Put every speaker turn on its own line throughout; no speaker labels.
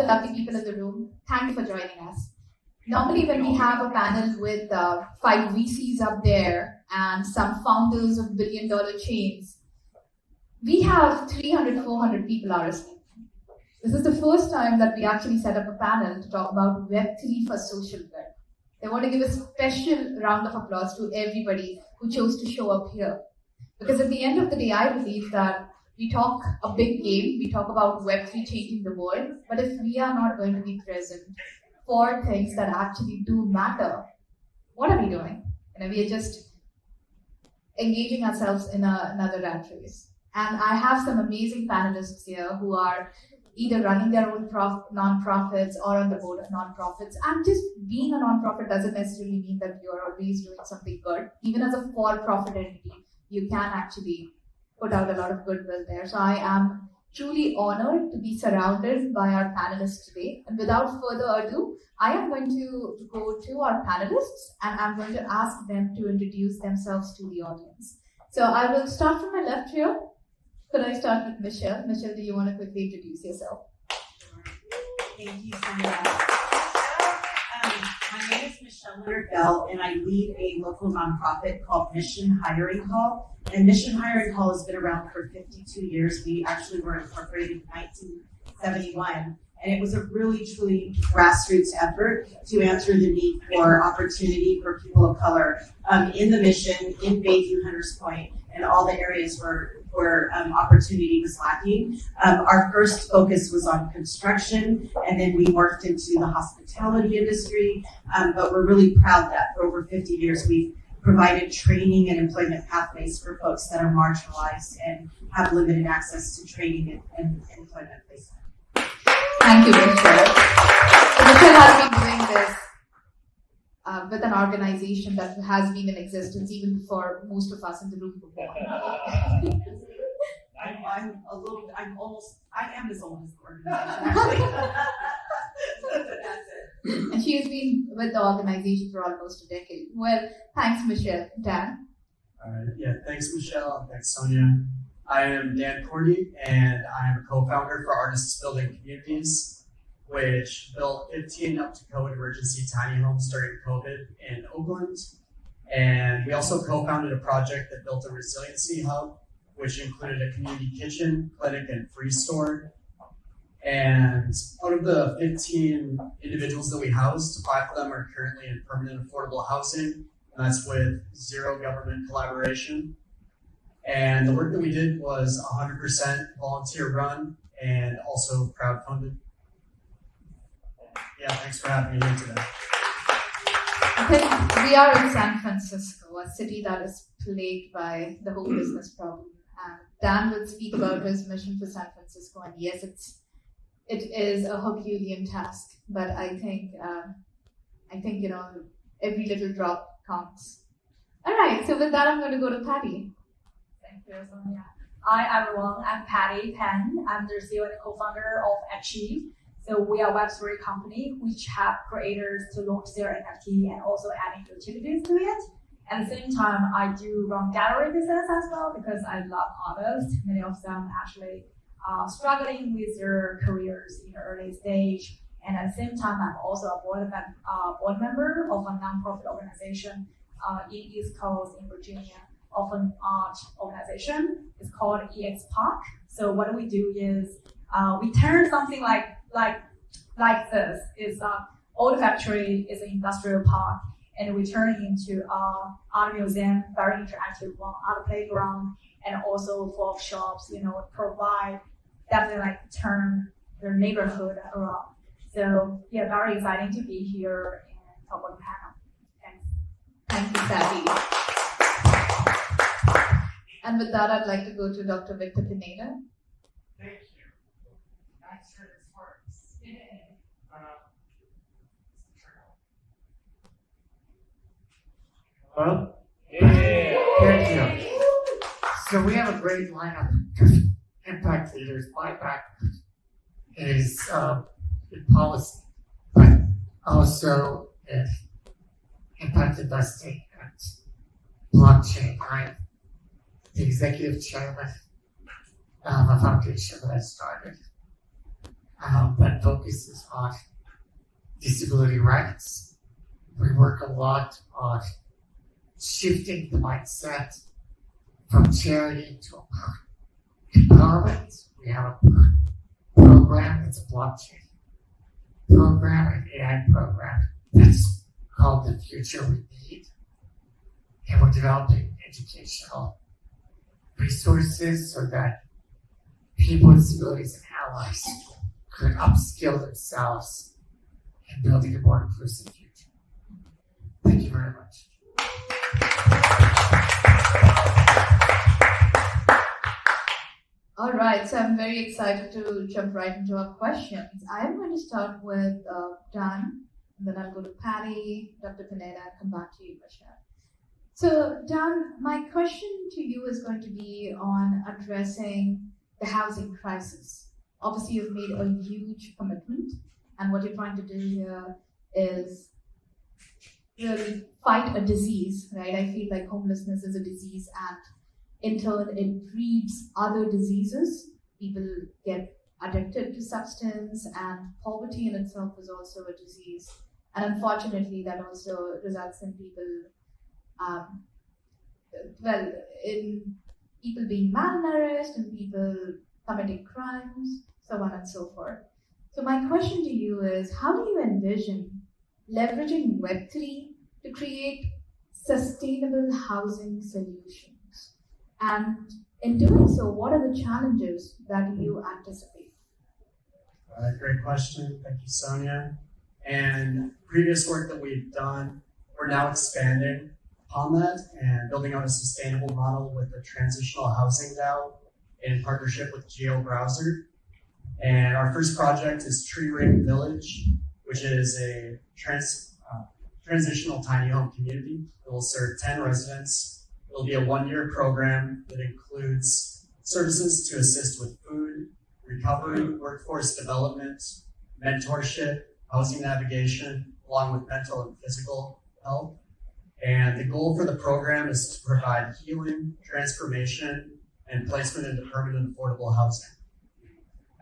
lovely people in the room. Thank you for joining us. Normally when we have a panel with 5 VCs up there and some founders of billion-dollar chains, we have 300, 400 people RSVP. This is the first time that we actually set up a panel to talk about Web3 for social good. I want to give a special round of applause to everybody who chose to show up here. Because at the end of the day, I believe that we talk a big game, we talk about Web3 changing the world, but if we are not going to be present for things that actually do matter, what are we doing? We are just engaging ourselves in another rat race. And I have some amazing panelists here who are either running their own non-profits or on the board of non-profits. And just being a non-profit doesn't necessarily mean that you're always doing something good. Even as a for-profit entity, you can actually put out a lot of goodwill there. So I am truly honored to be surrounded by our panelists today. And without further ado, I am going to go to our panelists and I'm going to ask them to introduce themselves to the audience. So I will start from my left here. Could I start with Michelle? Michelle, do you want to quickly introduce yourself?
Thank you, Soniya. My name is Michelle Leonard-Bell, and I lead a local nonprofit called Mission Hiring Hall. And Mission Hiring Hall has been around for 52 years. We actually were incorporated in 1971. And it was a really, truly grassroots effort to answer the need for opportunity for people of color in the mission, in Bayview, Hunters Point, and all the areas where opportunity was lacking. Our first focus was on construction, and then we morphed into the hospitality industry. But we're really proud that for over 50 years, we've provided training and employment pathways for folks that are marginalized and have limited access to training and employment placement.
Thank you, Michelle. So Michelle has been doing this with an organization that has been in existence even before most of us in the room were born.
I am as old as the organization, actually. That's it.
And she has been with the organization for almost a decade. Well, thanks, Michelle. Dan?
Thanks, Michelle, and thanks, Soniya. I am Dan Cordie, and I am a co-founder for Artists Building Communities, which built 15 up-to-code emergency tiny homes during COVID in Oakland. And we also co-founded a project that built a resiliency hub, which included a community kitchen, clinic, and free store. And out of the 15 individuals that we housed, 5 of them are currently in permanent affordable housing, and that's with zero government collaboration. And the work that we did was 100% volunteer run and also crowdfunded. Yeah, thanks for having me here today.
We are in San Francisco, a city that is plagued by the homelessness problem. Dan will speak about his mission for San Francisco, and yes, it is a Herculean task, but I think every little drop counts. All right, so with that, I'm going to go to Patti.
Thank you, Soniya. Hi, everyone. I'm Patti Pan. I'm the CEO and co-founder of ETCHEVE. So we are a Web3 company which have creators to launch their NFT and also adding utilities to it. At the same time, I do run gallery business as well because I love artists. Many of them actually are struggling with their careers in the early stage. And at the same time, I'm also a board member of a nonprofit organization in East Coast in Virginia, of an art organization. It's called ETCHEVE. So what we do is we turn something like this. It's an old factory, it's an industrial park, and we turn it into art museum, very interactive one, art playground, and also for shops, provide definitely turn their neighborhood around. So yeah, very exciting to be here and talk about the panel. Thanks.
Thank you, Patti. And with that, I'd like to go to Dr. Victor Pineda.
Thank you. Not sure this works. Hello? Yeah. Thank you. So we have a great lineup of impact leaders. My background is in policy, but also in impact investing and blockchain. I'm the executive chairman of a foundation that I started that focuses on disability rights. We work a lot on shifting the mindset from charity to empowerment. We have a program, it's a blockchain program, an AI program that's called The Future We Need. And we're developing educational resources so that people with disabilities and allies could upskill themselves in building a more inclusive future. Thank you very much.
All right, so I'm very excited to jump right into our questions. I am going to start with Dan, and then I'll go to Patti, Dr. Pineda, and come back to you, Michelle. So, Dan, my question to you is going to be on addressing the housing crisis. Obviously, you've made a huge commitment, and what you're trying to do here is really fight a disease, right? I feel like homelessness is a disease, and in turn, it breeds other diseases. People get addicted to substance, and poverty in itself is also a disease. And unfortunately, that also results in people, in people being malnourished and people committing crimes, so on and so forth. So my question to you is, how do you envision leveraging Web3 to create sustainable housing solutions? And in doing so, what are the challenges that you anticipate?
Great question. Thank you, Soniya. And previous work that we've done, we're now expanding upon that and building out a sustainable model with a transitional housing DAO in partnership with GeoBrowser. And our first project is Tree Ring Village, which is a transitional tiny home community that will serve 10 residents. It'll be a one-year program that includes services to assist with food, recovery, workforce development, mentorship, housing navigation, along with mental and physical health. And the goal for the program is to provide healing, transformation, and placement into permanent affordable housing.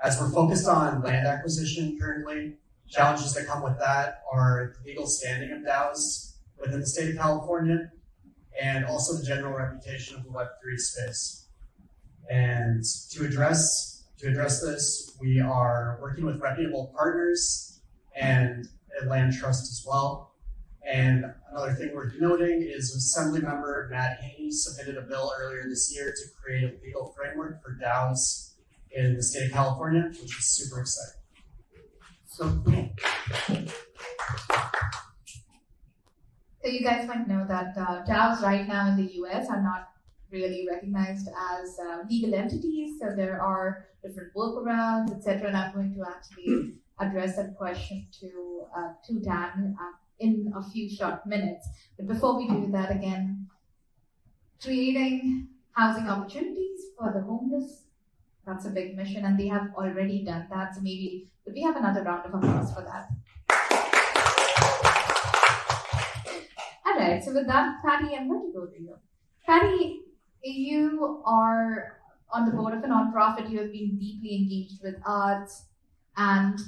As we're focused on land acquisition currently, challenges that come with that are the legal standing of DAOs within the state of California, and also the general reputation of the Web3 space. And to address this, we are working with reputable partners and a land trust as well. And another thing worth noting is Assemblymember Matt Haney submitted a bill earlier this year to create a legal framework for DAOs in the state of California, which is super exciting.
So you guys might know that DAOs right now in the US are not really recognized as legal entities, so there are different workarounds, etc. And I'm going to actually address that question to Dan in a few short minutes. But before we do that, again, creating housing opportunities for the homeless, that's a big mission, and they have already done that. So maybe could we have another round of applause for that? All right, so with that, Patti, I'm going to go to you. Patti, you are on the board of a nonprofit. You have been deeply engaged with arts, and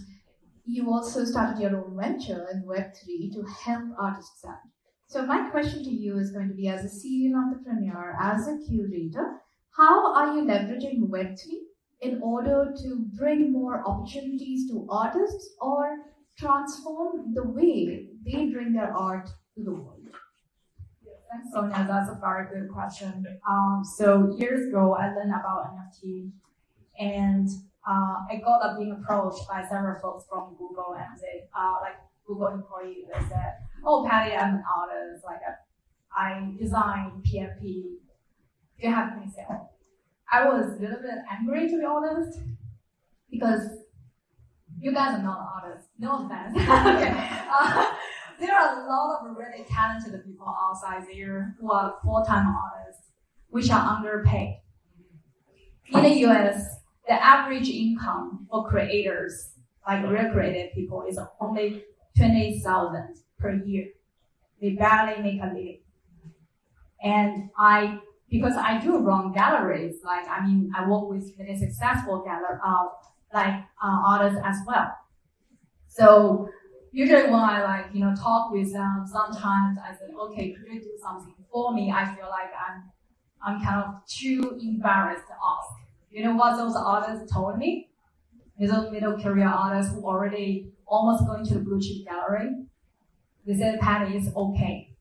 you also started your own venture in Web3 to help artists out. So my question to you is going to be, as a serial entrepreneur, as a curator, how are you leveraging Web3 in order to bring more opportunities to artists or transform the way they bring their art to the world?
Thanks, Sonia. That's a very good question. So years ago, I learned about NFT, and I got being approached by several folks from Google, and they, like Google employee, they said, "Oh, Patti, I'm an artist. Like I design PFP. Do you have anything sale?" I was a little bit angry, to be honest, because you guys are not artists. No offense. Okay. There are a lot of really talented people outside there who are full-time artists, which are underpaid. In the US, the average income for creators, like real creative people, is only $20,000 per year. They barely make a living. And because I do run galleries, I work with many successful artists as well. So usually when I talk with them, sometimes I say, okay, could you do something for me? I feel like I'm kind of too embarrassed to ask. You know what those artists told me? Those middle career artists who already almost going to the blue chip gallery. They said, Patti, it's okay.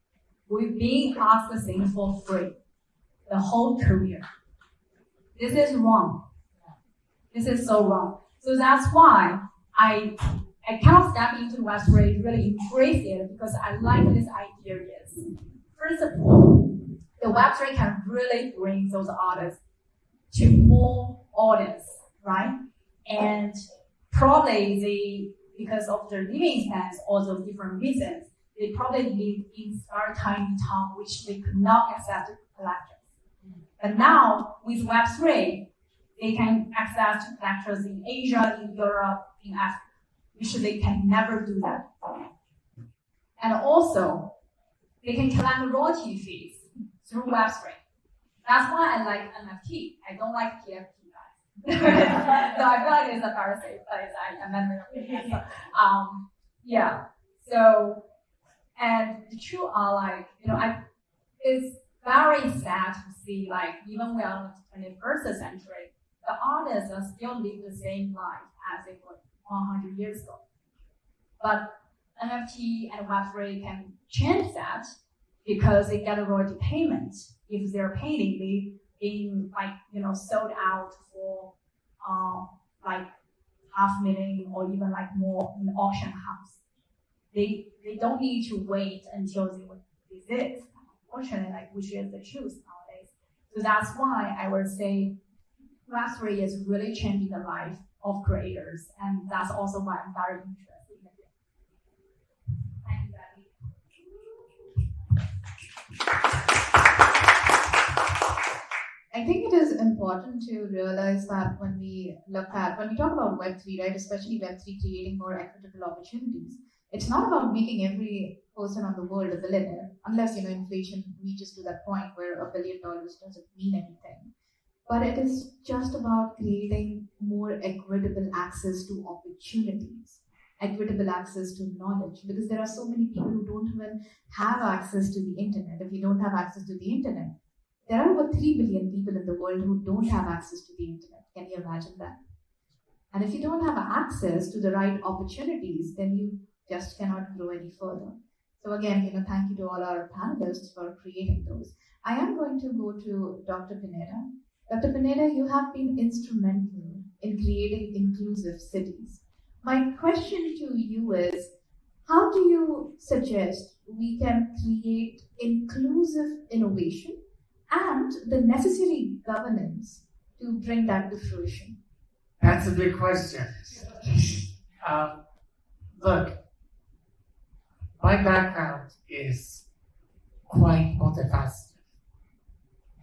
We've been asked the things for free the whole career. This is wrong. This is so wrong. So that's why I kind of step into Web3, really embrace it because I like this idea. First of all, the Web3 can really bring those artists to more audience, right? And probably because of their living expense, also different reasons, they probably live in very tiny town which they could not access to collectors. But now with Web3, they can access to collectors in Asia, in Europe, in Africa, which they can never do that. And also, they can collect royalty fees through Web3. That's why I like NFT. I don't like TFT, guys. So I feel like it's a very safe place. I remember it. Yeah. So, and the two are it's very sad to see, even we are in the 21st century, the artists are still live the same life as they were 100 years ago. But NFT and Web3 can change that because they get a royalty payment if they're painting being sold out for $500,000 or even more in the auction house. They don't need to wait until they would visit, unfortunately, which is the truth nowadays. So that's why I would say Web3 is really changing the life of creators, and that's also why I'm very interested in it. Thank you, Patti.
I think it is important to realize that when we talk about Web3, right, especially Web3 creating more equitable opportunities, it's not about making every person on the world a billionaire, unless, inflation reaches to that point where $1 billion doesn't mean anything. But it is just about creating more equitable access to opportunities, equitable access to knowledge, because there are so many people who don't even have access to the internet. If you don't have access to the internet, there are over 3 billion people in the world who don't have access to the internet. Can you imagine that? And if you don't have access to the right opportunities, then you just cannot grow any further. So again, thank you to all our panelists for creating those. I am going to go to Dr. Pineda. Dr. Pineda, you have been instrumental in creating inclusive cities. My question to you is, how do you suggest we can create inclusive innovation and the necessary governance to bring that to fruition?
That's a big question. Look, my background is quite multifaceted.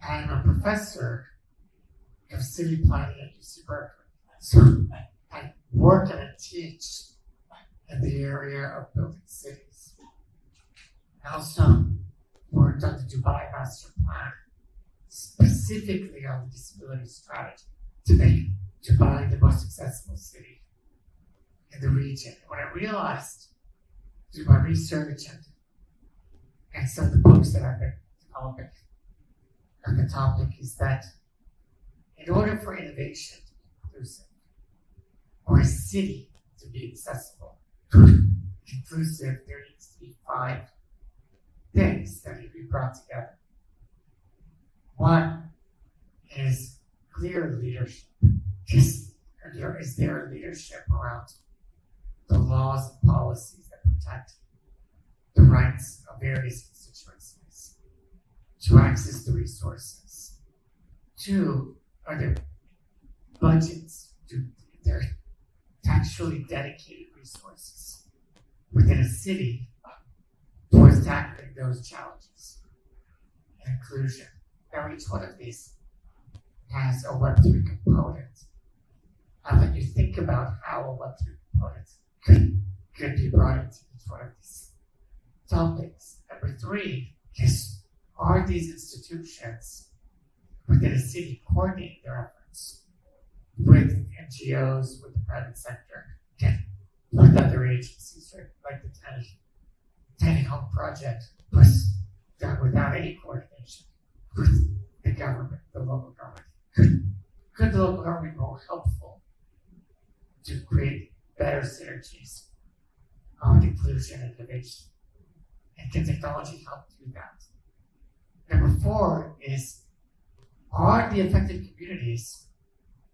I'm a professor of city planning at UC Berkeley. So I work and I teach in the area of building cities. I also worked on the Dubai Master Plan, specifically on the disability strategy to make Dubai the most accessible city in the region. What I realized through my research and some of the books that I've been developing on the topic is that in order for innovation to be inclusive, or a city to be accessible, inclusive, there needs to be 5 things that need to be brought together. One is clear leadership. Is there leadership around the laws and policies that protect the rights of various constituencies to access the resources? 2, are there budgets? There actually dedicated resources within a city towards tackling those challenges and inclusion? Now, each one of these has a Web3 component. When you think about how a Web3 component could be brought into each one of these topics. Number 3 is, are these institutions within a city coordinating their efforts with NGOs NGOs, with the private sector, with other agencies, right? Like the tiny home project was done without any coordination with the government, the local government. Could the local government be more helpful to create better synergies on inclusion and innovation? And can technology help do that? Number 4 is, are the affected communities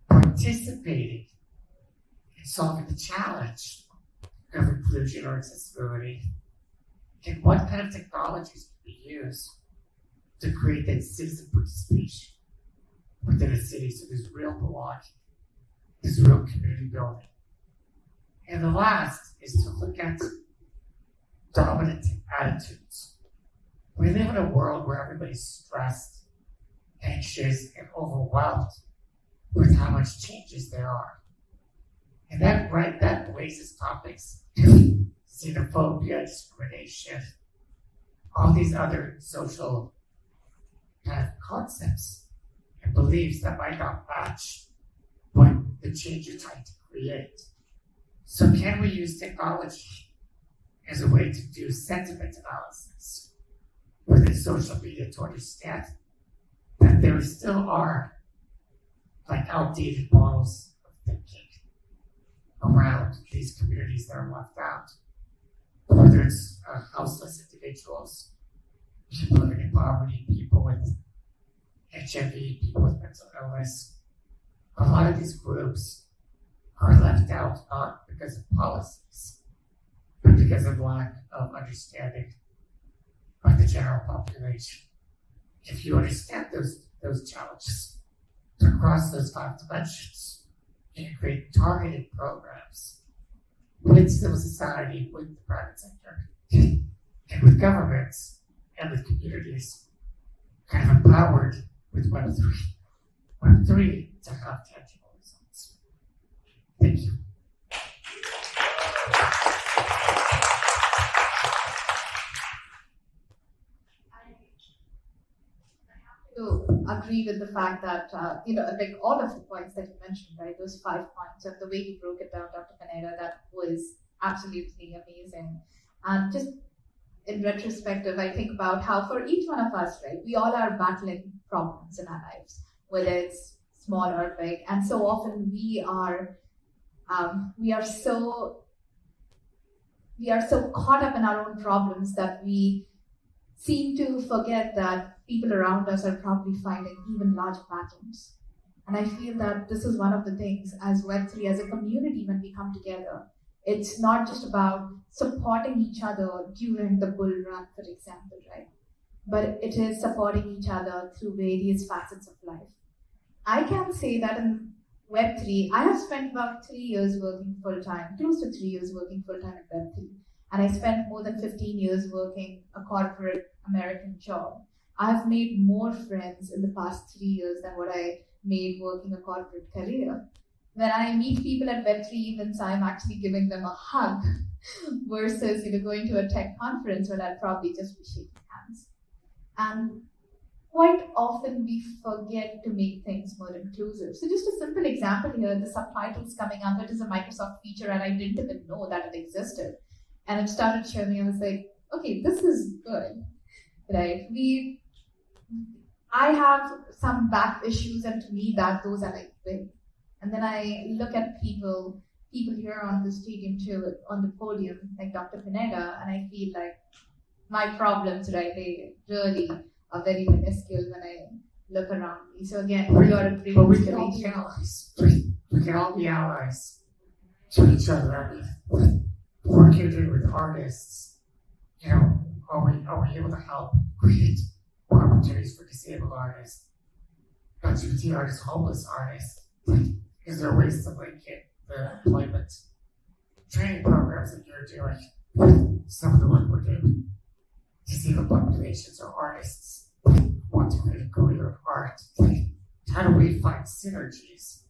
participating in solving the challenge of inclusion or accessibility? And what kind of technologies can be used to create that citizen participation within a city so there's real belonging, there's real community building? And the last is to look at dominant attitudes. We live in a world where everybody's stressed, anxious, and overwhelmed with how much changes there are. And that raises topics, xenophobia, discrimination, all these other social kind of concepts and beliefs that might not match what the change you're trying to create. So can we use technology as a way to do sentiment analysis within social media to understand that there still are like outdated models of thinking around these communities that are left out? Whether it's houseless individuals, people living in poverty, people with HIV, people with mental illness. A lot of these groups are left out not because of policies, but because of lack of understanding by the general population. If you understand those challenges across those 5 dimensions, you can create targeted programs with civil society, with the private sector, and with governments, and with communities, kind of empowered with Web3 to have tangible results. Thank you.
To agree with the fact that, like all of the points that you mentioned, right, those 5 points, and the way you broke it down, Dr. Pineda, that was absolutely amazing. And just in retrospective, I think about how for each one of us, right, we all are battling problems in our lives, whether it's small or big. And so often we are so caught up in our own problems that we seem to forget that people around us are probably finding even large patterns. And I feel that this is one of the things as Web3, as a community, when we come together, it's not just about supporting each other during the bull run, for example, right? But it is supporting each other through various facets of life. I can say that in Web3, I have spent about 3 years working full-time, close to 3 years working full-time at Web3. And I spent more than 15 years working a corporate American job. I've made more friends in the past 3 years than what I made working a corporate career. When I meet people at Web3 events, I'm actually giving them a hug versus going to a tech conference where I'll probably just be shaking hands. And quite often we forget to make things more inclusive. So just a simple example here, the subtitles coming up, it is a Microsoft feature and I didn't even know that it existed. And it started showing me, I was like, okay, this is good, right? I have some back issues, and to me those are like big. And then I look at people here on the stadium too, on the podium, like Dr. Pineda, and I feel like my problems, right, they really are very minuscule when I look around me. So again, we are a great
But we can all be allies. We can all be allies to each other. Work you're doing with artists, are we able to help create opportunities for disabled artists, LGBT artists, homeless artists? Is there ways to link it, the employment training programs that you're doing with some of the work we're doing? Disabled populations or artists want to create a career of art. How do we find synergies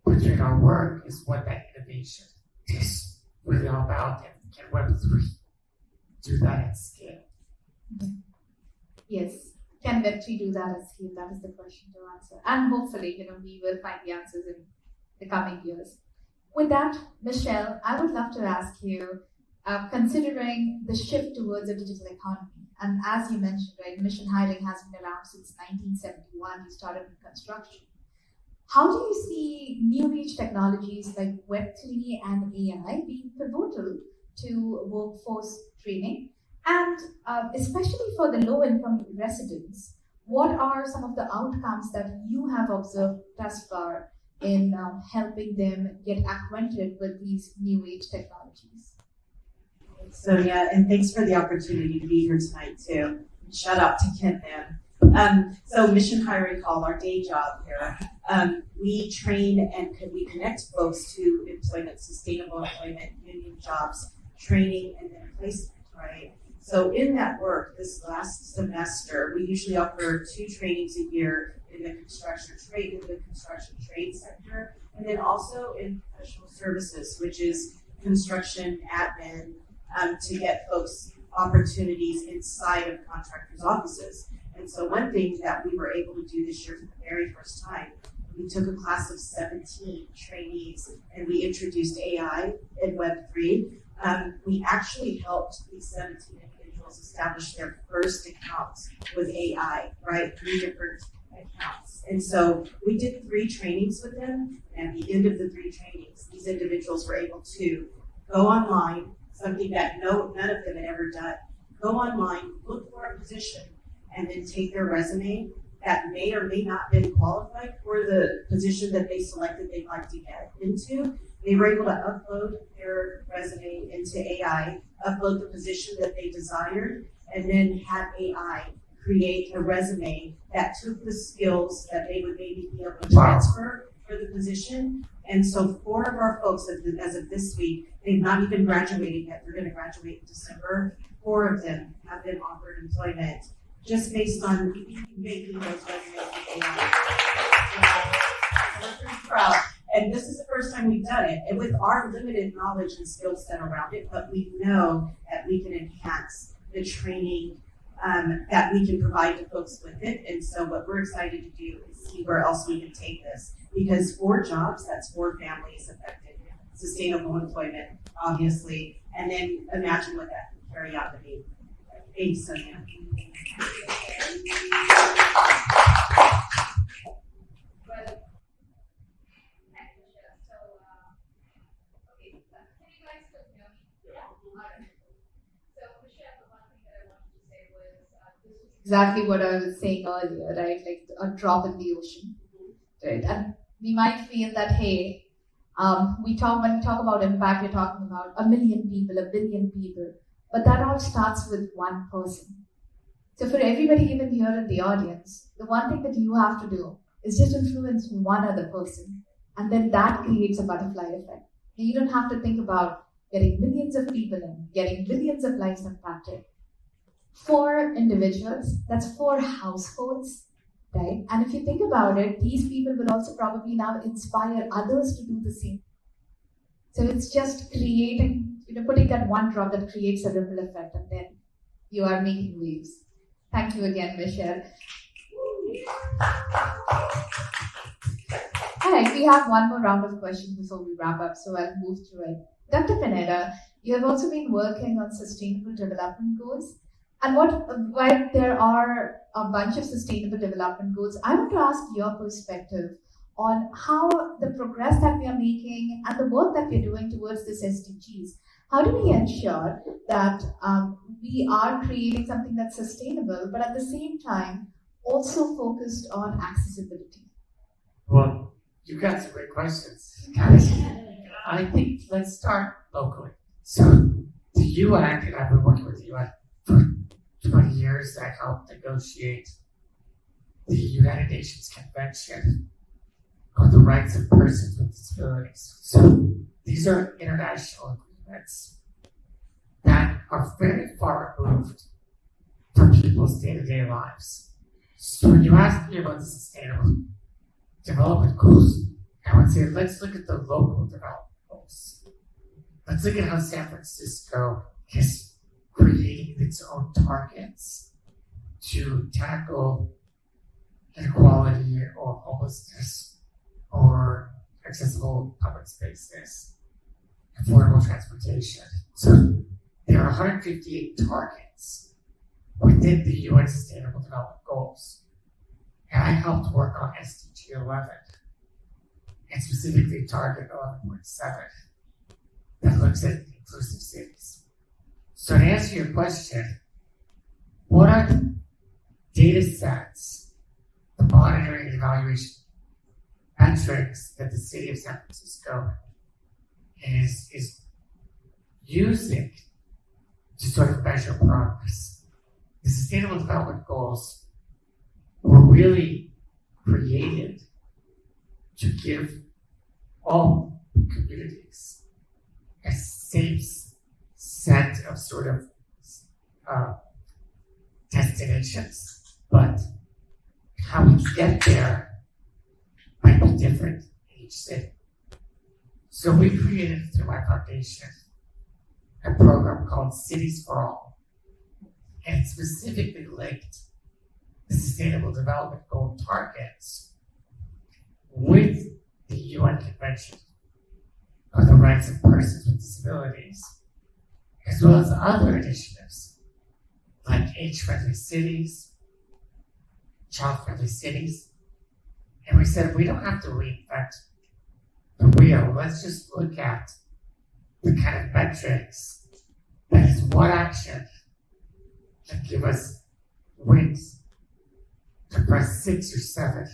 between our work is what that innovation is really all about, and can Web3 do that at scale?
Yes. Can Web3 do that at scale? That is the question to answer. And hopefully, we will find the answers the coming years. With that, Michelle, I would love to ask you, considering the shift towards a digital economy, and as you mentioned, right, mission hiring has been around since 1971, you started in construction. How do you see new age technologies like Web3 and AI being pivotal to workforce training? And especially for the low-income residents, what are some of the outcomes that you have observed thus far in helping them get acquainted with these new age technologies?
Sonia, and thanks for the opportunity to be here tonight too. Shout out to Ken there. So Mission Hiring Call, our day job here, we train and we connect folks to employment, sustainable employment, union jobs, training, and then placement, right? So in that work, this last semester, we usually offer 2 trainings a year in the construction trade sector, and then also in professional services, which is construction admin, to get folks opportunities inside of contractors' offices. And so one thing that we were able to do this year for the very first time, we took a class of 17 trainees and we introduced AI and Web3. We actually helped these 17 individuals establish their first accounts with AI, right? 3 different accounts. And so we did 3 trainings with them, and at the end of the 3 trainings, these individuals were able to go online, something that none of them had ever done, go online, look for a position, and then take their resume that may or may not have been qualified for the position that they selected they'd like to get into. They were able to upload their resume into AI, upload the position that they desired, and then have AI create a resume that took the skills that they would maybe be able to transfer for the position. And so 4 of our folks, as of this week, they've not even graduated yet. They're going to graduate in December. 4 of them have been offered employment just based on making those resumes with AI. So we're pretty proud. And this is the first time we've done it, and with our limited knowledge and skill set around it, but we know that we can enhance the training that we can provide to folks with it. And so what we're excited to do is see where else we can take this, because 4 jobs, that's 4 families affected, sustainable employment, obviously, and then imagine what that can carry out to be. Thanks, Sonia.
Exactly what I was saying earlier, right? Like a drop in the ocean, right? And we might feel that, hey, when we talk about impact, we're talking about 1 million people, 1 billion people, but that all starts with one person. So for everybody even here in the audience, the one thing that you have to do is just influence one other person, and then that creates a butterfly effect. And you don't have to think about getting millions of people in, getting billions of lives impacted. 4 individuals, that's 4 households, right? And if you think about it, these people will also probably now inspire others to do the same. So it's just creating, putting that one drop that creates a ripple effect, and then you are making waves. Thank you again, Michelle. All right, we have one more round of questions before we wrap up, so I'll move through it. Dr. Pineda, you have also been working on sustainable development goals. And while there are a bunch of sustainable development goals, I want to ask your perspective on how the progress that we are making and the work that we're doing towards this SDGs. How do we ensure that we are creating something that's sustainable, but at the same time also focused on accessibility?
Well, you got some great questions, guys. I think let's start locally. So the UN, and I've been working with the UN for 20 years, that helped negotiate the United Nations Convention on the Rights of Persons with Disabilities. So these are international agreements that are very far removed from people's day-to-day lives. So when you ask me about the sustainable development goals, I would say let's look at the local development goals. Let's look at how San Francisco is creating its own targets to tackle inequality or homelessness or accessible public spaces, affordable transportation. So there are 158 targets within the UN Sustainable Development Goals. And I helped work on SDG 11, and specifically target 11.7 that looks at inclusive cities. So to answer your question, what are the data sets, the monitoring and evaluation metrics that the city of San Francisco is using to sort of measure progress? The Sustainable Development Goals were really created to give all communities a same set of sort of destinations, but how we get there might be different in each city. So we created through my foundation a program called Cities for All, and specifically linked the Sustainable Development Goal targets with the UN Convention on the Rights of Persons with Disabilities, as well as other initiatives like age-friendly cities, child-friendly cities. And we said, we don't have to reinvent the wheel. Let's just look at the kind of metrics that is one action that give us wins to press 6 or 7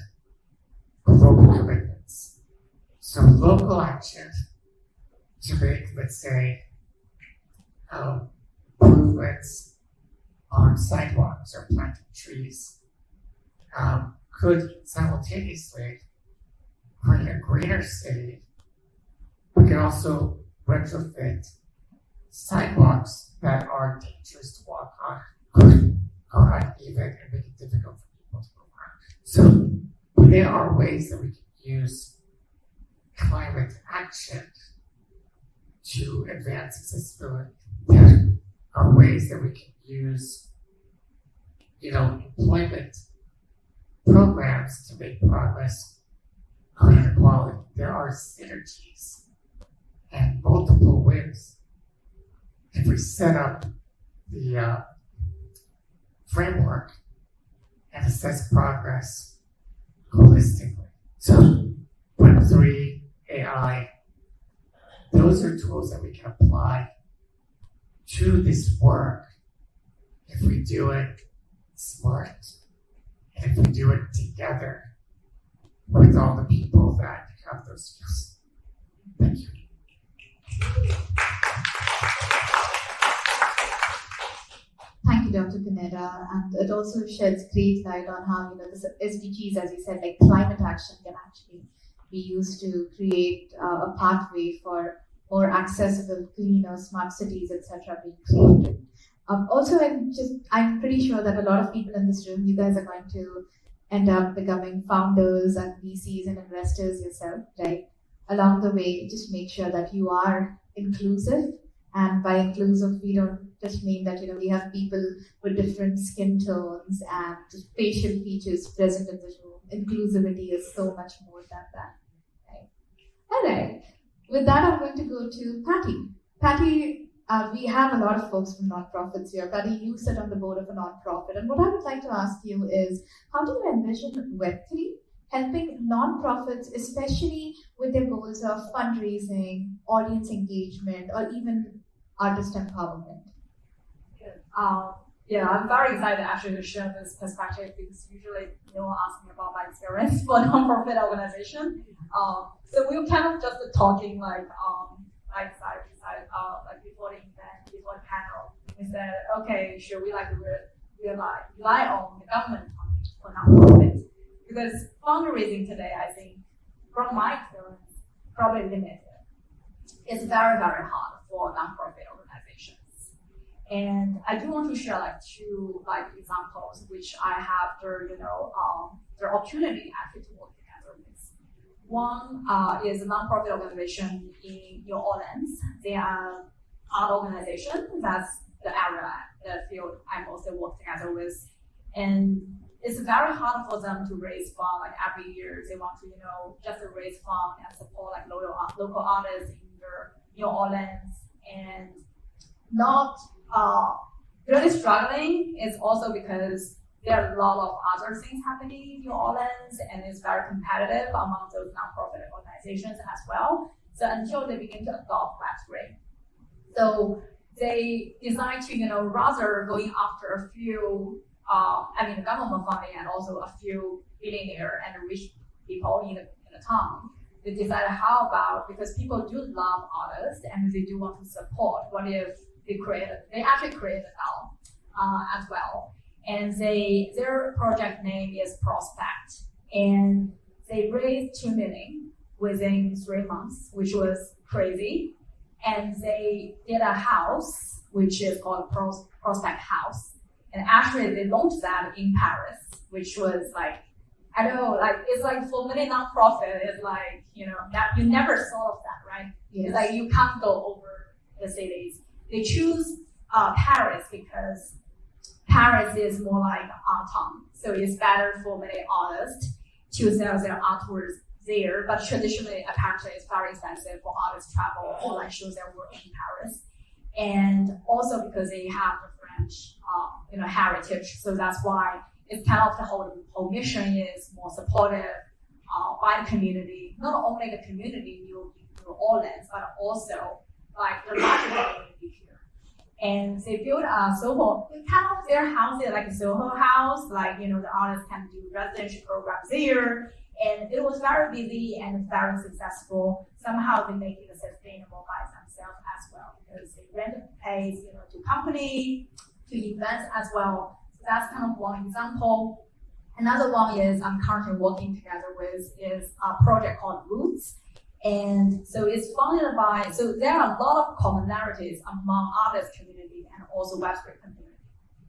global commitments. So local action to make, let's say, improvements on sidewalks or planting trees could simultaneously create a greener city. We can also retrofit sidewalks that are dangerous to walk on, could are uneven and make it difficult for people to move around. So there are ways that we can use climate action to advance accessibility. There are ways that we can use, employment programs to make progress on inequality. There are synergies and multiple wins if we set up the framework and assess progress holistically. So Web3, AI, those are tools that we can apply to this work if we do it smart and if we do it together with all the people that have those skills. Thank you.
Thank you, Dr. Pineda. And it also sheds great light on how, the SDGs, as you said, like climate action can actually be used to create a pathway for more accessible, cleaner, smart cities, etc. being created. Also, I'm pretty sure that a lot of people in this room, you guys are going to end up becoming founders and VCs and investors yourself, right? Along the way, just make sure that you are inclusive. And by inclusive, we don't just mean that, we have people with different skin tones and just facial features present in the room. Inclusivity is so much more than that, right? All right. With that, I'm going to go to Patti. Patti, we have a lot of folks from nonprofits here. Patti, you sit on the board of a nonprofit. And what I would like to ask you is, how do you envision Web3 helping nonprofits, especially with their goals of fundraising, audience engagement, or even artist empowerment?
I'm very excited actually to share this perspective because usually no one asks me about my experience for nonprofit organization. So we were kind of just talking like side to side, like before the event, before the panel. We said, okay, should we rely on the government for nonprofits? Because fundraising today, I think, from my experience, probably limited. It's very, very hard for nonprofit organizations. And I do want to share two examples which I have the opportunity actually to work together with. One is a nonprofit organization in New Orleans. They are art organization. That's the area, the field I mostly work together with. And it's very hard for them to raise funds. Like every year, they want to, just to raise funds and support like local artists in their New Orleans, and not really struggling is also because there are a lot of other things happening in New Orleans, and it's very competitive among those nonprofit organizations as well. So until they begin to adopt Web3, so they decide to, rather going after a few, the government funding and also a few billionaire and rich people in the town. They decided how about, because people do love artists and they do want to support, what if they actually created a DAO as well. And their project name is Prospect. And they raised $2 million within 3 months, which was crazy. And they did a house, which is called Prospect House. And actually they launched that in Paris, which was like, I don't know, like it's like for many nonprofit, it's like, that you never thought of that, right?
Yes.
It's like you can't go over the cities. They choose Paris because Paris is more like an art town. So it's better for many artists to sell their artworks there. But traditionally, apparently, it's very expensive for artists to travel or like show their work in Paris. And also because they have the French, heritage. So that's why it's kind of the whole mission is more supportive by the community, not only the community in New Orleans, but also like the larger community here. And they built a Soho, kind of their house is like a Soho house, like, the artists can do residential programs there. And it was very busy and very successful. Somehow they make it sustainable by themselves as well, because they rent the place, to company, to events as well. So that's kind of one example. Another one is I'm currently working together with is a project called Roots. And so it's funded by, so there are a lot of commonalities among artist community and also Web3 community.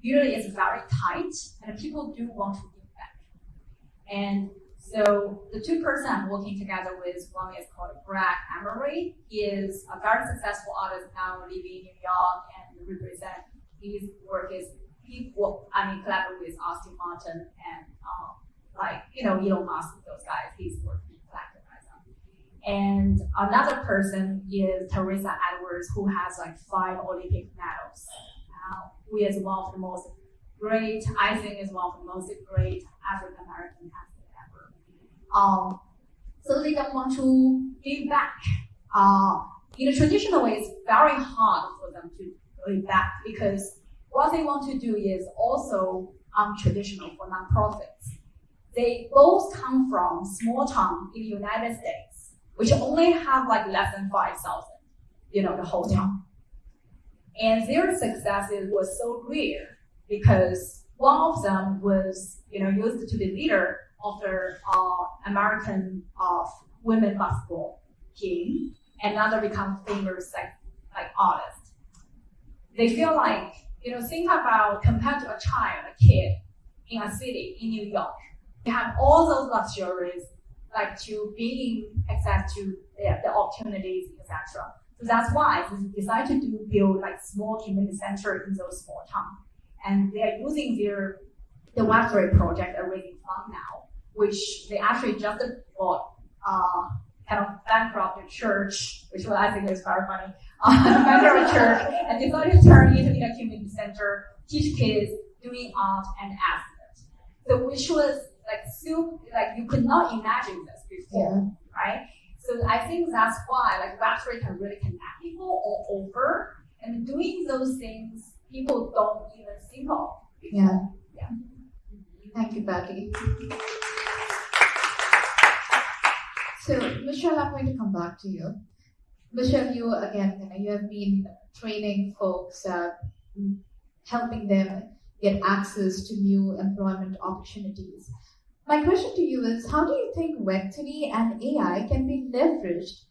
Usually it's very tight and people do want to give back. And so the two persons I'm working together with, one is called Brad Emery. He is a very successful artist now living in New York and represent his work is, collaborate with Austin Martin and Elon Musk, those guys, his work he collaborated with them. And another person is Teresa Edwards, who has like 5 Olympic medals. Who is one of the most great, I think is one of the most great African American athletes ever. So they don't want to give back. In a traditional way, it's very hard for them to give back because what they want to do is also untraditional for nonprofits. They both come from small town in the United States, which only have like less than 5,000, the whole town. And their success was so rare because one of them was, used to be leader of the American women basketball team, and another become famous like artist. They feel like, think about compared to a kid in a city in New York, they have all those luxuries, like to being access to the opportunities, etc. So that's why they decided to build like small community center in those small towns. And they are using the Web3 project are raising fund now, which they actually just bought kind of bankrupt church, which I think is very funny, bankrupt church, and decided to turn it into a community center, teach kids doing art and athletes. So which was like you could not imagine this before, right? So I think that's why like Web3 can really connect people all over, and doing those things people don't even think of.
Yeah. Thank you, Patti. So Michelle, I'm going to come back to you. Michelle, you again, you have been training folks, helping them get access to new employment opportunities. My question to you is, how do you think Web3 and AI can be leveraged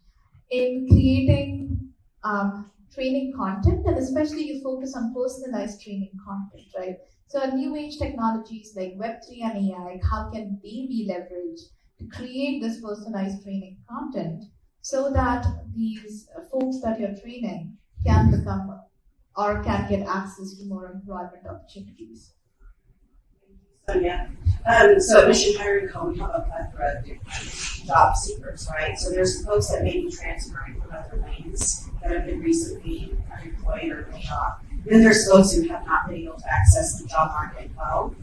in creating training content, and especially you focus on personalized training content, right? So new age technologies like Web3 and AI, how can they be leveraged to create this personalized training content so that these folks that you're training can become or can get access to more employment opportunities?
Thank you Soniya. So at Mission Hiring Co, we have a plethora of different job seekers, right? So there's folks that may be transferring from other lanes that have been recently unemployed or laid off. Then there's folks who have not been able to access the job market well,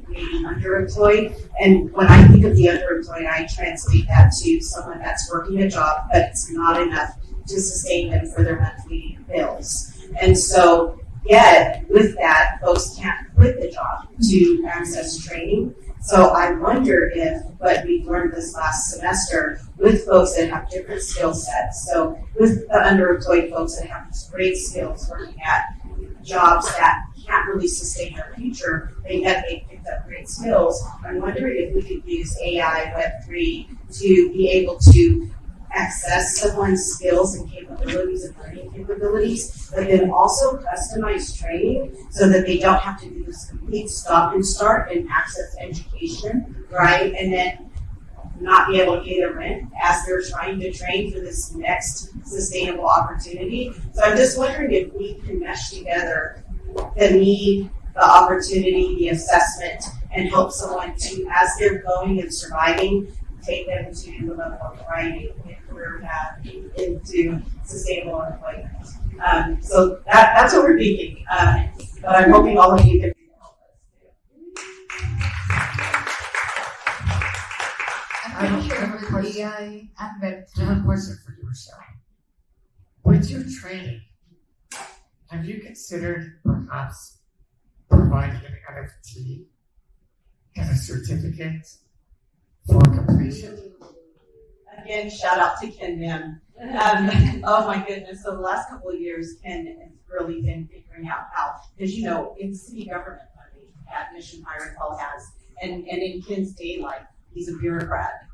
maybe underemployed. And when I think of the underemployed, I translate that to someone that's working a job, but it's not enough to sustain them for their monthly bills. And so, yet, with that, folks can't quit the job to access training. So I wonder if what we've learned this last semester with folks that have different skill sets, so with the underemployed folks that have these great skills working at jobs that can't really sustain their future, yet they picked up great skills. I'm wondering if we could use AI, Web3 to be able to access someone's skills and capabilities and learning capabilities, but then also customize training so that they don't have to do this complete stop and start and access education, right? And then not be able to pay their rent as they're trying to train for this next sustainable opportunity. So I'm just wondering if we can mesh together the need, the opportunity, the assessment, and help someone to, as they're going and surviving, take them to the level of variety and career path into sustainable employment. So that's what we're thinking. But I'm hoping all of you can help us too.
I'm pretty sure with AI and Web3.
I have a question for you, Michelle. With your training, have you considered perhaps providing an NFT and a certificate for completion?
Again, shout out to Ken Mim. Oh my goodness. So the last couple of years, Ken has really been figuring out how, because you know, it's city government funding that Mission Hiring Hall has. And in Ken's day life, he's a bureaucrat.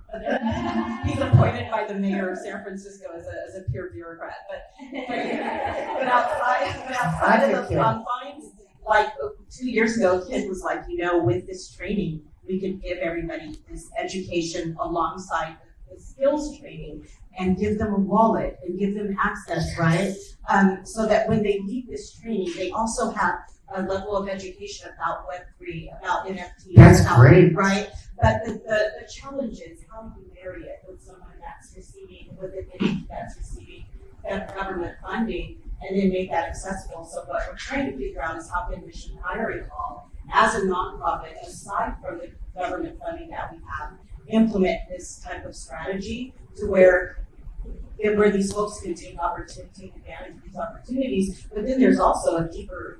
He's appointed by the mayor of San Francisco as a pure bureaucrat. But outside of the confines, like 2 years ago, Ken was like, you know, with this training, we could give everybody this education alongside the skills training and give them a wallet and give them access, right? So that when they leave this training, they also have a level of education about Web3, about NFTs.
That's great.
Right? But the challenge is how do you marry it with someone that's receiving, with an entity that's receiving government funding and then make that accessible. So what we're trying to figure out is how can Mission Hiring Hall, as a nonprofit, aside from the government funding that we have, implement this type of strategy to where these folks can take advantage of these opportunities. But then there's also a deeper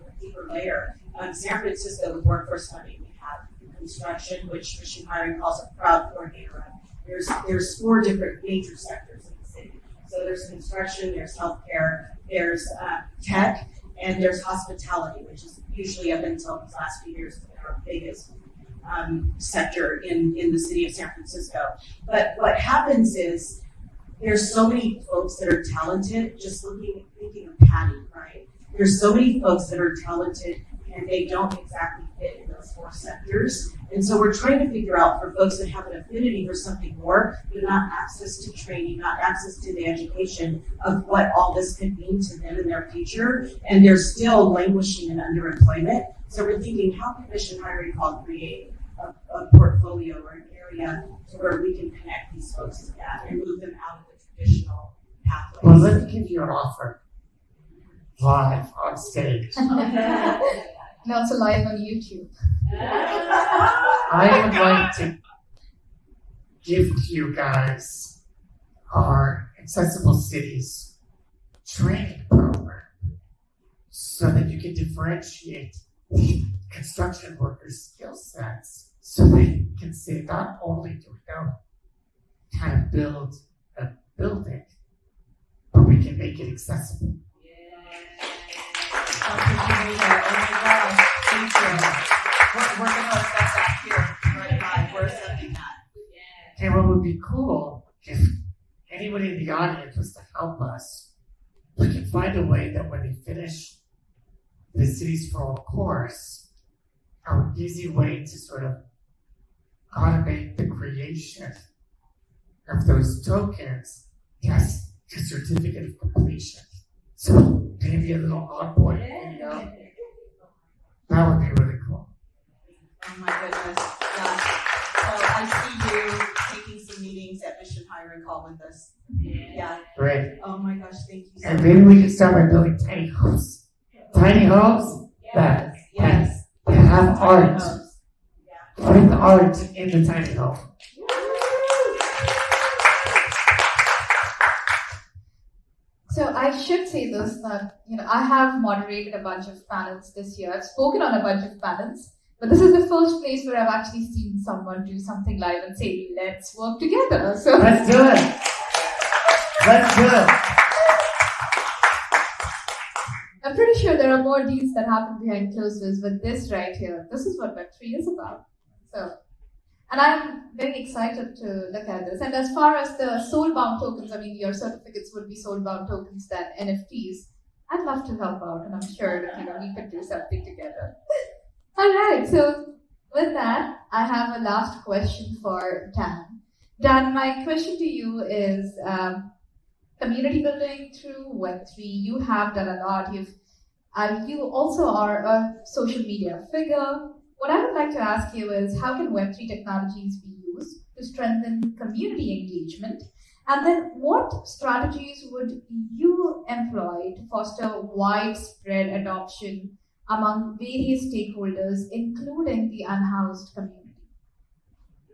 layer. San Francisco, with workforce funding, we have construction, which Mission Hiring calls a proud coordinator of. There's 4 different major sectors in the city. So there's construction, there's healthcare, there's tech, and there's hospitality, which is usually up until these last few years our biggest sector in the city of San Francisco. But what happens is there's so many folks that are talented, just thinking of Patti, right? There's so many folks that are talented and they don't exactly fit in those 4 sectors. And so we're trying to figure out for folks that have an affinity for something more, but not access to training, not access to the education of what all this could mean to them in their future. And they're still languishing in underemployment. So we're thinking, how can Mission Hiring Hall create a portfolio or an area to where we can connect these folks to that and move them out of the traditional pathways?
Well, let me give you an offer live on stage.
And also live on YouTube.
I would like to give to you guys our Accessible Cities training program so that you can differentiate the construction workers' skill sets so they can say not only do we know how to build a building, but we can make it accessible.
Thank you. We're going to assess that here, right by. We're assessing that.
Okay, what would be cool if anybody in the audience was to help us, we can find a way that when they finish the Cities for All course, an easy way to sort of automate the creation of those tokens as a certificate of completion. So maybe a little onboarding video. That would be really cool.
Oh my goodness, yeah. So I see you taking some meetings at Mission Hiring Call with us. Yeah.
Great.
Oh my gosh, thank you so
And
much.
maybe we can start by building tiny homes. Tiny homes that
Yes.
have art.
Yeah.
Putting the art in the tiny home.
So I should say this, that I have moderated a bunch of panels this year. I've spoken on a bunch of panels, but this is the first place where I've actually seen someone do something live and say, let's work together. So
Let's do it. Let's do it.
I'm pretty sure there are more deals that happen behind closed doors, but this right here, this is what Web3 is about. And I'm very excited to look at this. And as far as the soul-bound tokens, your certificates would be soul-bound tokens than NFTs. I'd love to help out, and I'm sure that we could do something together. All right. So with that, I have a last question for Dan. Dan, my question to you is community building through Web3. You have done a lot. You also are a social media figure. What I would like to ask you is, how can Web3 technologies be used to strengthen community engagement? And then what strategies would you employ to foster widespread adoption among various stakeholders, including the unhoused community?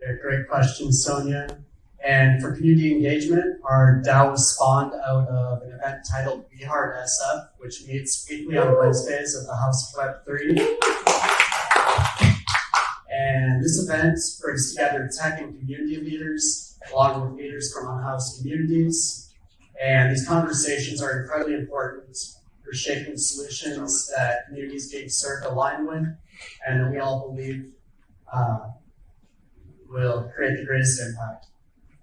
Yeah, great question, Soniya. And for community engagement, our DAO was spawned out of an event titled VHeart SF, which meets weekly on Wednesdays at the House of Web3. And this event brings together tech and community leaders, along with leaders from unhoused communities. And these conversations are incredibly important for shaping solutions that communities being served align with, and that we all believe will create the greatest impact.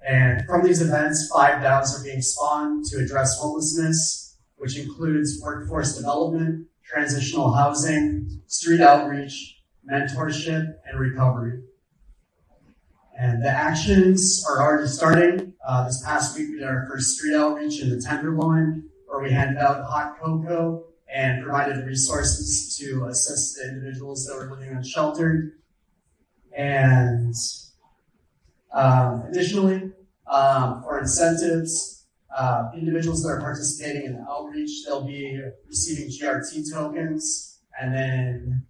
And from these events, 5 DAOs are being spawned to address homelessness, which includes workforce development, transitional housing, street outreach, mentorship, and recovery. And the actions are already starting. This past week, we did our first street outreach in the Tenderloin, where we handed out hot cocoa and provided resources to assist the individuals that were living unsheltered. And additionally, for incentives, individuals that are participating in the outreach, they'll be receiving GRT tokens, and then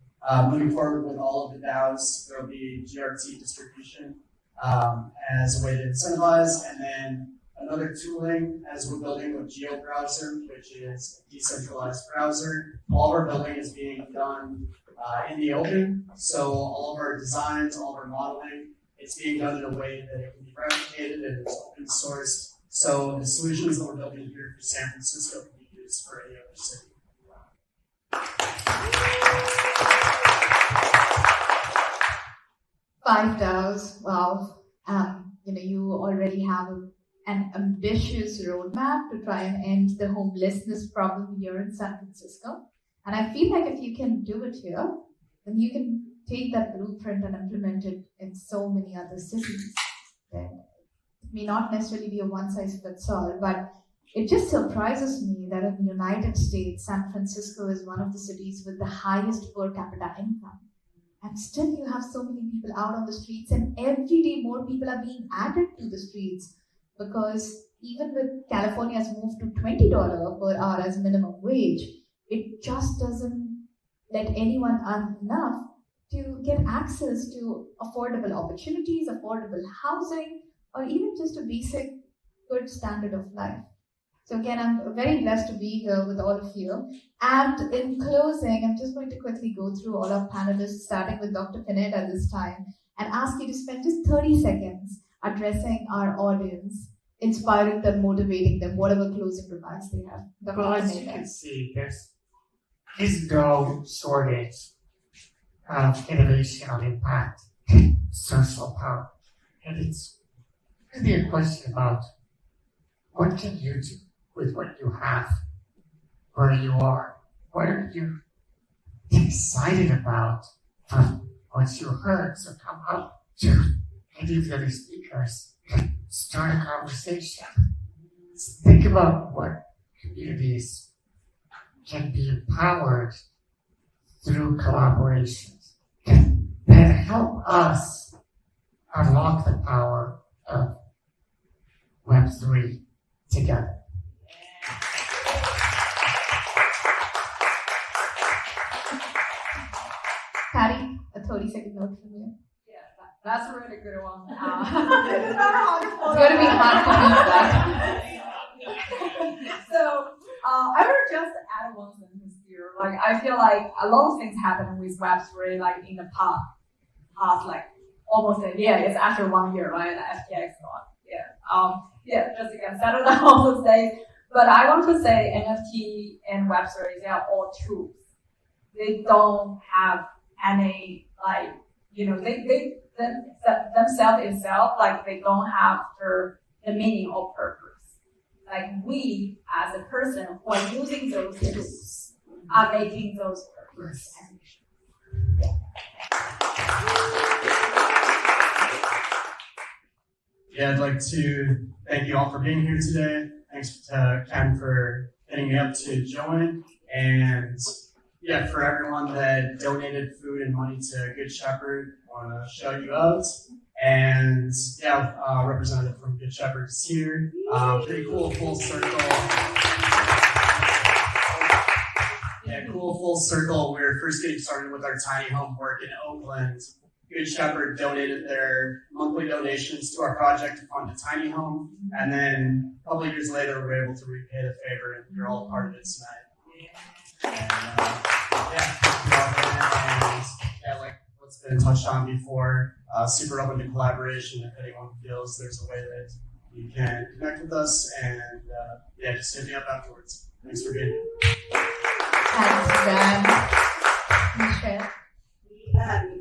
moving forward with all of the DAOs, there will be GRT distribution as a way to incentivize, and then another tooling as we're building with GeoBrowser, which is a decentralized browser. All of our building is being done in the open, so all of our designs, all of our modeling, it's being done in a way that it can be replicated and it's open source. So the solutions that we're building here for San Francisco can be used for any other city.
5 DAOs, wow. You already have an ambitious roadmap to try and end the homelessness problem here in San Francisco. And I feel like if you can do it here, then you can take that blueprint and implement it in so many other cities. It may not necessarily be a one-size-fits-all, but it just surprises me that in the United States, San Francisco is one of the cities with the highest per capita income. And still you have so many people out on the streets, and every day more people are being added to the streets, because even with California's move to $20 per hour as minimum wage, it just doesn't let anyone earn enough to get access to affordable opportunities, affordable housing, or even just a basic good standard of life. So again, I'm very blessed to be here with all of you. And in closing, I'm just going to quickly go through all our panelists, starting with Dr. Pineda this time, and ask you to spend just 30 seconds addressing our audience, inspiring them, motivating them, whatever closing remarks they have. Dr.
Well, as you
Pineda.
can see, there is no shortage of innovation on impact, social power. And it's really a question about what can you do with what you have, where you are? What are you excited about from what you heard? So come up to any of the other speakers and start a conversation. Think about what communities can be empowered through collaborations. And then and help us unlock the power of Web3 together.
Patti, a 30-second note from you.
Yeah, that's a really good one.
It's going to be hard to beat that.
So, I will just add one sentence here. Like, I feel like a lot of things happen with Web3, like in the past like almost a year. It's after 1 year, right? The FTX one. Just to get settled down all the days. But I want to say NFT and Web3, they are all tools. They don't have any, like, they themselves itself, like, they don't have the meaning or purpose. Like, we, as a person who are using those tools, are making those purpose.
Yeah, I'd like to thank you all for being here today. Thanks to Ken for getting me up to join. And yeah, for everyone that donated food and money to Good Shepherd, I want to shout you out. And yeah, representative from Good Shepherd is here. Pretty cool full circle. Yeah, cool full circle. We were first getting started with our tiny home work in Oakland. Good Shepherd donated their monthly donations to our project to fund a tiny home. And then a couple of years later, we were able to repay the favor, and you're all part of it tonight. And like what's been touched on before, super open to collaboration. If anyone feels there's a way that you can connect with us, and just hit me up afterwards. Thanks for being here.
Thanks, Dan. Michelle.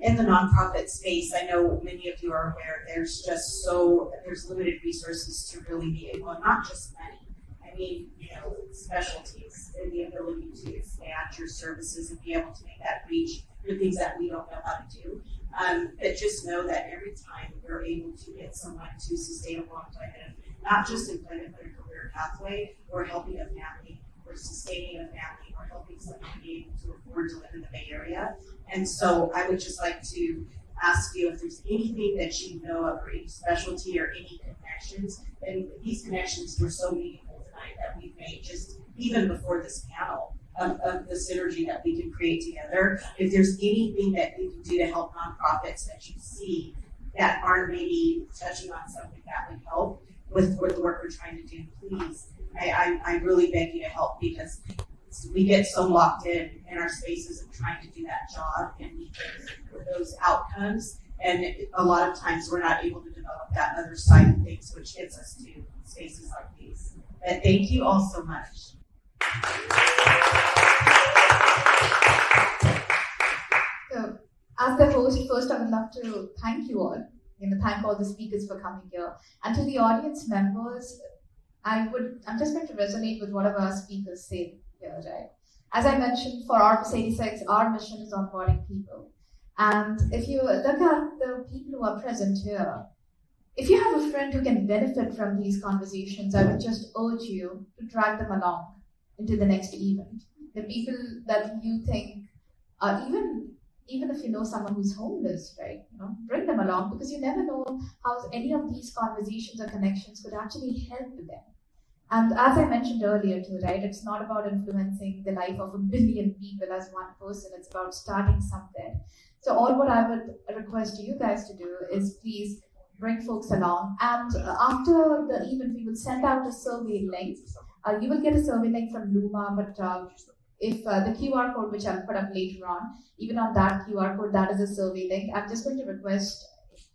In the nonprofit space, I know many of you are aware there's limited resources to really be able, not just money. I mean, specialties and the ability to expand your services and be able to make that reach for things that we don't know how to do. But just know that every time we're able to get someone to sustainable employment, not just employment but a career pathway, or helping a family, or sustaining a family, or helping someone be able to afford to live in the Bay Area. And so I would just like to ask you if there's anything that you know of, or any specialty or any connections. And these connections were so meaningful tonight that we've made just even before this panel of the synergy that we can create together. If there's anything that we can do to help nonprofits that you see that aren't maybe touching on something that would help with the work we're trying to do, please, I really beg you to help, because we get so locked in our spaces of trying to do that job and meet those outcomes. And a lot of times we're not able to develop that other side of things, which gets us to spaces like these. But thank you all so much.
So, as the host, first I would love to thank you all. Thank all the speakers for coming here. And to the audience members, I'm just going to resonate with whatever our speakers say here, right? As I mentioned, for Orbis86, our mission is onboarding people. And if you look at the people who are present here, if you have a friend who can benefit from these conversations, I would just urge you to drag them along into the next event. The people that you think, even if you know someone who's homeless, right? Bring them along, because you never know how any of these conversations or connections could actually help them. And as I mentioned earlier too, right, it's not about influencing the life of 1 billion people as one person, it's about starting something. So all what I would request you guys to do is please bring folks along. And after the event, we will send out a survey link. You will get a survey link from Luma, but if the QR code, which I'll put up later on, even on that QR code, that is a survey link. I'm just going to request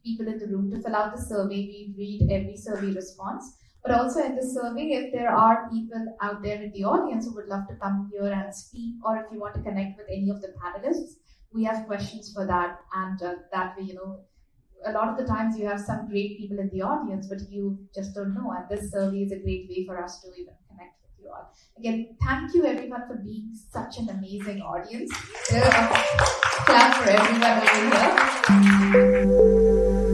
people in the room to fill out the survey. We read every survey response. But also in the survey, if there are people out there in the audience who would love to come here and speak, or if you want to connect with any of the panelists, we have questions for that. And that way, a lot of the times you have some great people in the audience, but you just don't know. And this survey is a great way for us to even connect with you all. Again, thank you everyone for being such an amazing audience. Clap for everyone over here.